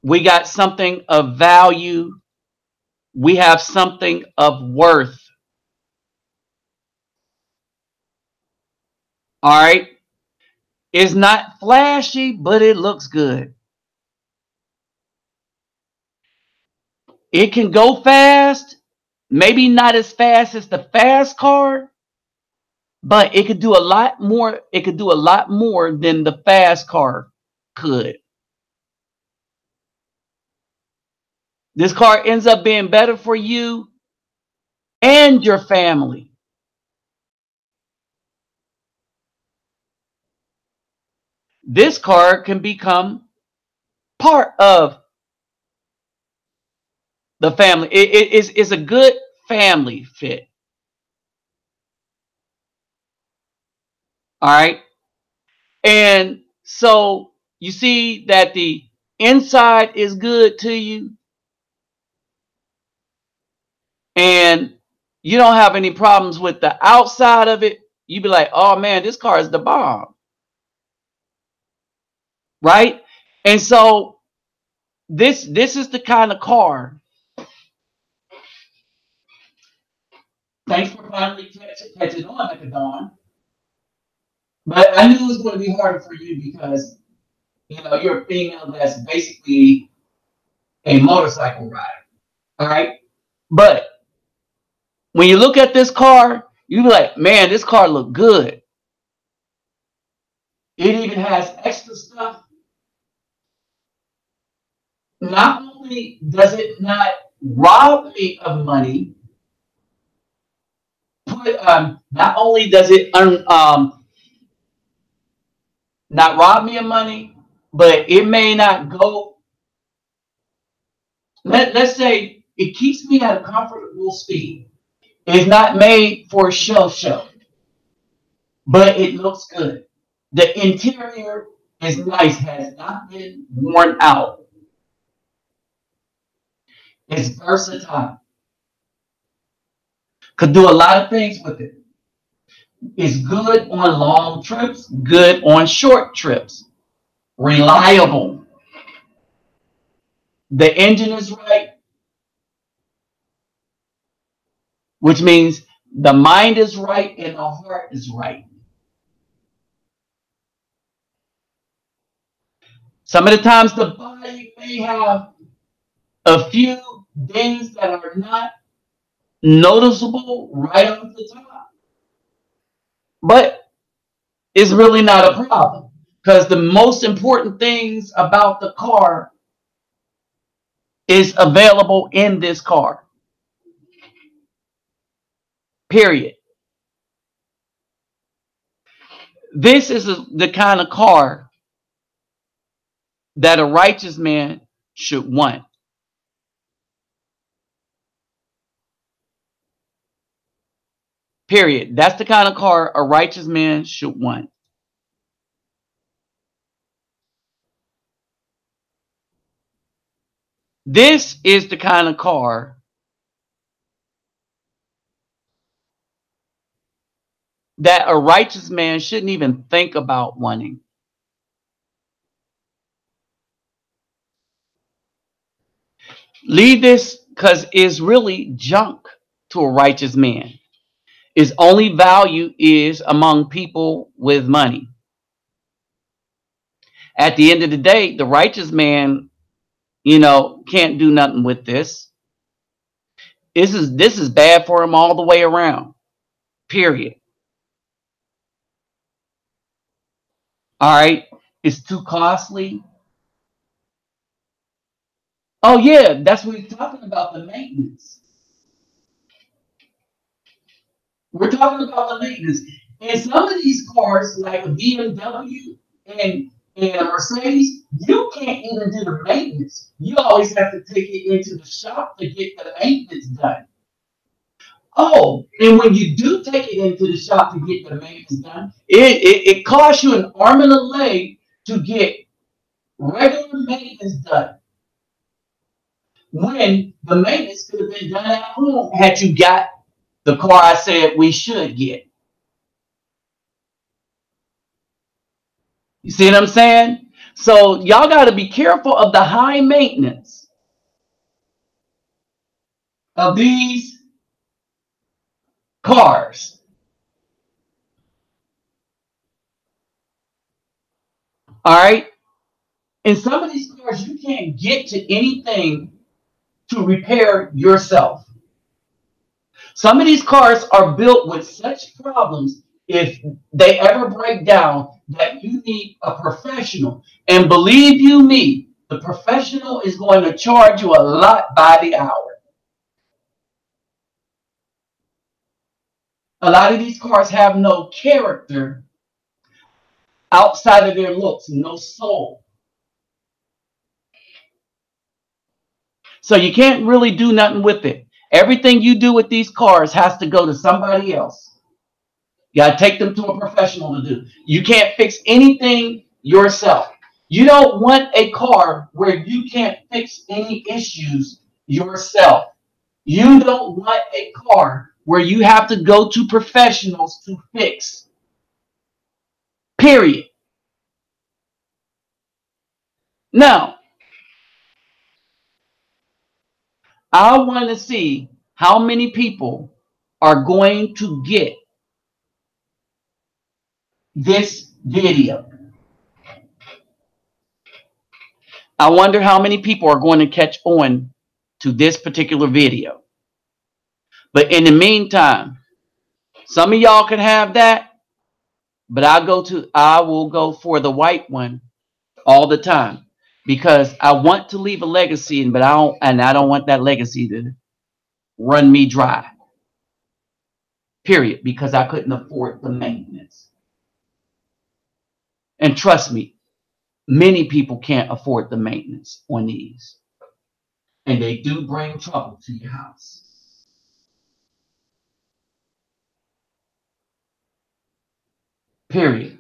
We got something of value. We have something of worth. All right. It's not flashy, but it looks good. It can go fast, maybe not as fast as the fast car, but it could do a lot more. It could do a lot more than the fast car could. This car ends up being better for you and your family. This car can become part of the family. It's a good family fit. All right. And so you see that the inside is good to you and you don't have any problems with the outside of it. You be like, oh man, this car is the bomb. Right. And so this is the kind of car. Thanks for finally catching on at the dawn. But I knew it was going to be harder for you because you're a female that's basically a motorcycle rider. All right. But when you look at this car, you be like, man, this car look good. It even has extra stuff. Not only does it not rob me of money, not only does it not rob me of money, but it may not go. Let's say it keeps me at a comfortable speed. It's not made for show, but it looks good. The interior is nice, has not been worn out. It's versatile. Could do a lot of things with it. It's good on long trips, good on short trips. Reliable. The engine is right, which means the mind is right and the heart is right. Some of the times the body may have a few things that are not noticeable right off the top, but it's really not a problem because the most important things about the car is available in this car. Period. This is the kind of car that a righteous man should want. Period. That's the kind of car a righteous man should want. This is the kind of car that a righteous man shouldn't even think about wanting. Leave this because it's really junk to a righteous man. Its only value is among people with money. At the end of the day, the righteous man, can't do nothing with this. This is bad for him all the way around. Period. All right. It's too costly. Oh yeah, that's what we're talking about, the maintenance. We're talking about the maintenance. And some of these cars, like a BMW and a Mercedes, you can't even do the maintenance. You always have to take it into the shop to get the maintenance done. Oh, and when you do take it into the shop to get the maintenance done, it costs you an arm and a leg to get regular maintenance done. When the maintenance could have been done at home had you got the car I said we should get. You see what I'm saying? So y'all got to be careful of the high maintenance of these cars. All right. In some of these cars, you can't get to anything to repair yourself. Some of these cars are built with such problems if they ever break down that you need a professional. And believe you me, the professional is going to charge you a lot by the hour. A lot of these cars have no character outside of their looks, no soul. So you can't really do nothing with it. Everything you do with these cars has to go to somebody else. You got to take them to a professional to do. You can't fix anything yourself. You don't want a car where you can't fix any issues yourself. You don't want a car where you have to go to professionals to fix. Period. Now, I want to see how many people are going to get this video. I wonder how many people are going to catch on to this particular video. But in the meantime, some of y'all can have that, but I will go for the white one all the time because I want to leave a legacy, but I don't want that legacy to run me dry. Period, because I couldn't afford the maintenance. And trust me, many people can't afford the maintenance on these. And they do bring trouble to your house. Period.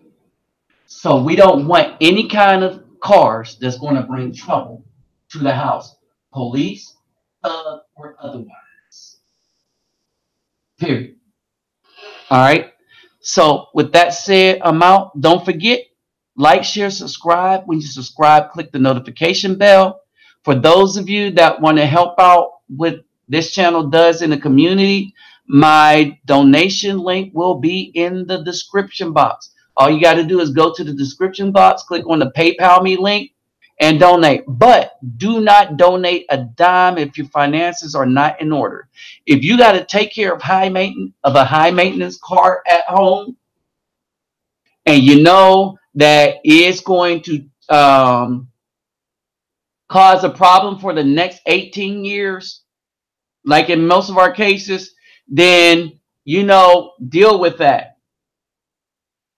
So we don't want any kind of cars that's going to bring trouble to the house. Police, or otherwise. Period. All right. So with that said, I'm out. Don't forget, like, share, subscribe. When you subscribe, click the notification bell. For those of you that want to help out with this channel does in the community, my donation link will be in the description box. All you got to do is go to the description box, click on the PayPal me link, and donate. But do not donate a dime if your finances are not in order. If you got to take care of a high maintenance car at home, and you know that it's going to cause a problem for the next 18 years, like in most of our cases, then deal with that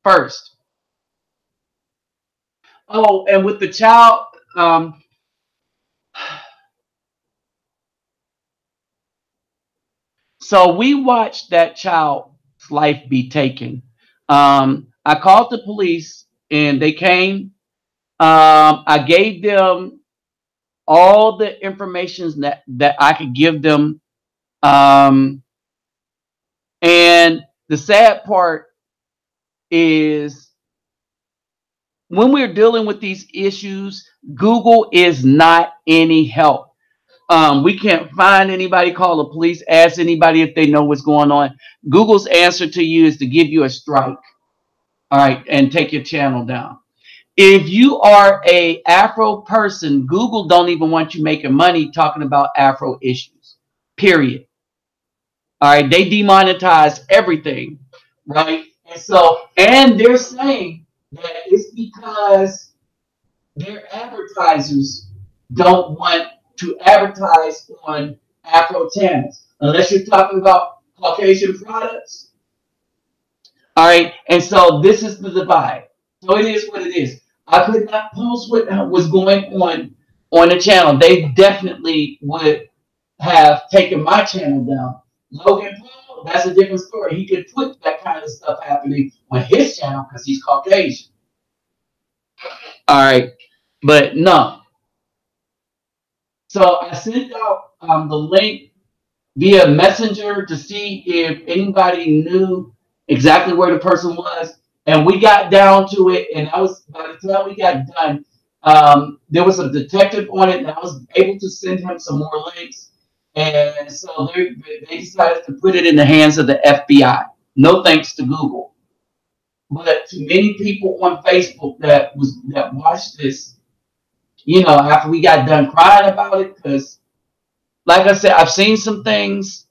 first. Oh, and with the child, so we watched that child's life be taken. I called the police and they came. I gave them all the information that I could give them. And the sad part is when we're dealing with these issues, Google is not any help. We can't find anybody, call the police, ask anybody if they know what's going on. Google's answer to you is to give you a strike, all right, and take your channel down. If you are a Afro person, Google don't even want you making money talking about Afro issues, period. All right, they demonetize everything, right? And they're saying that it's because their advertisers don't want to advertise on Afro channels, unless you're talking about Caucasian products. All right, and so this is the divide. So it is what it is. I could not post what was going on the channel. They definitely would have taken my channel down. Logan Paul, that's a different story. He could put that kind of stuff happening on his channel because he's Caucasian. All right, but no. So I sent out the link via Messenger to see if anybody knew exactly where the person was, and we got down to it. And I was by the time we got done, there was a detective on it, and I was able to send him some more links. And so they decided to put it in the hands of the FBI. No thanks to Google, but to many people on Facebook that watched this, after we got done crying about it, because like I said, I've seen some things.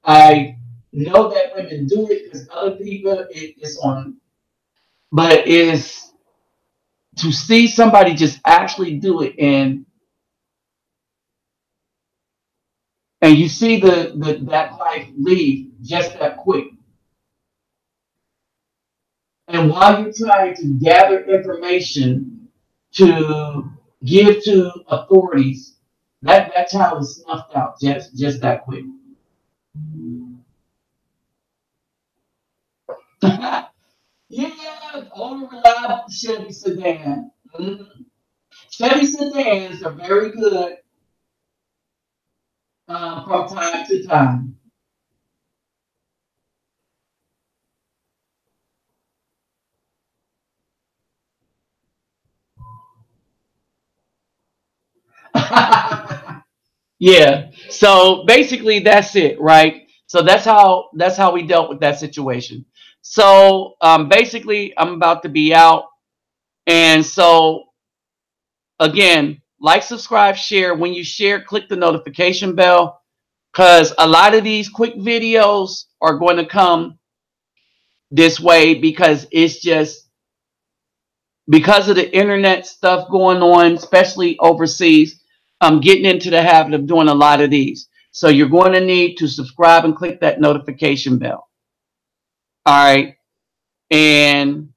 I know that women do it because other people it's on, but is to see somebody just actually do it, and you see that life leave just that quick. And while you're trying to gather information to give to authorities, that child is snuffed out just that quick. Yeah, only reliable Chevy sedan. Mm-hmm. Chevy sedans are very good from time to time. Yeah. So basically, that's it, right? So that's how we dealt with that situation. So basically, I'm about to be out, and so again, like, subscribe, share. When you share, click the notification bell because a lot of these quick videos are going to come this way because it's just because of the internet stuff going on, especially overseas. I'm getting into the habit of doing a lot of these. So you're going to need to subscribe and click that notification bell. All right. And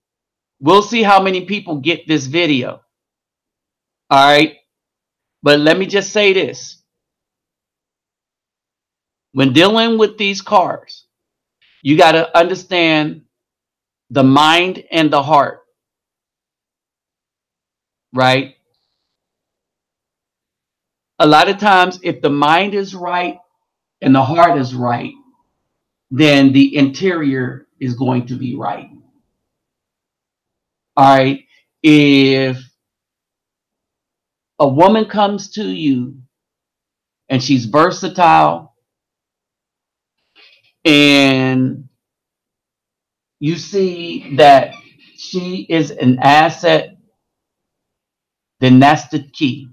we'll see how many people get this video. All right. But let me just say this. When dealing with these cars, you got to understand the mind and the heart, right? A lot of times, if the mind is right and the heart is right, then the interior is going to be right. All right. If a woman comes to you and she's versatile and you see that she is an asset, then that's the key.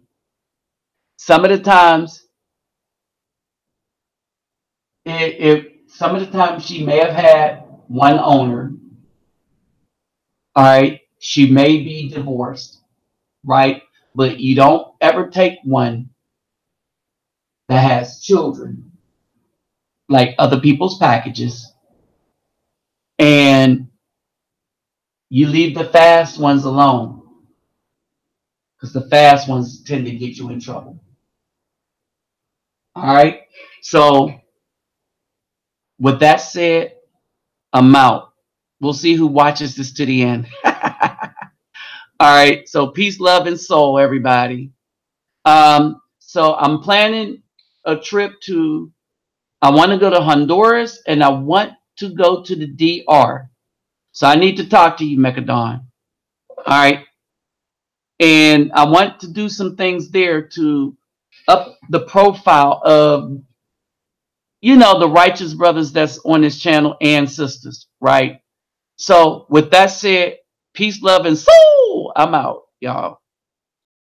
Some of the times, if some of the times she may have had one owner, all right, she may be divorced, right? But you don't ever take one that has children, like other people's packages, and you leave the fast ones alone because the fast ones tend to get you in trouble. All right. So, with that said, I'm out. We'll see who watches this to the end. All right. So, peace, love, and soul, everybody. So, I'm planning a trip to, I want to go to Honduras and I want to go to the DR. So, I need to talk to you, Mecadon. All right. And I want to do some things there to up the profile of, the righteous brothers that's on this channel and sisters, right? So with that said, peace, love, and soul. I'm out, y'all.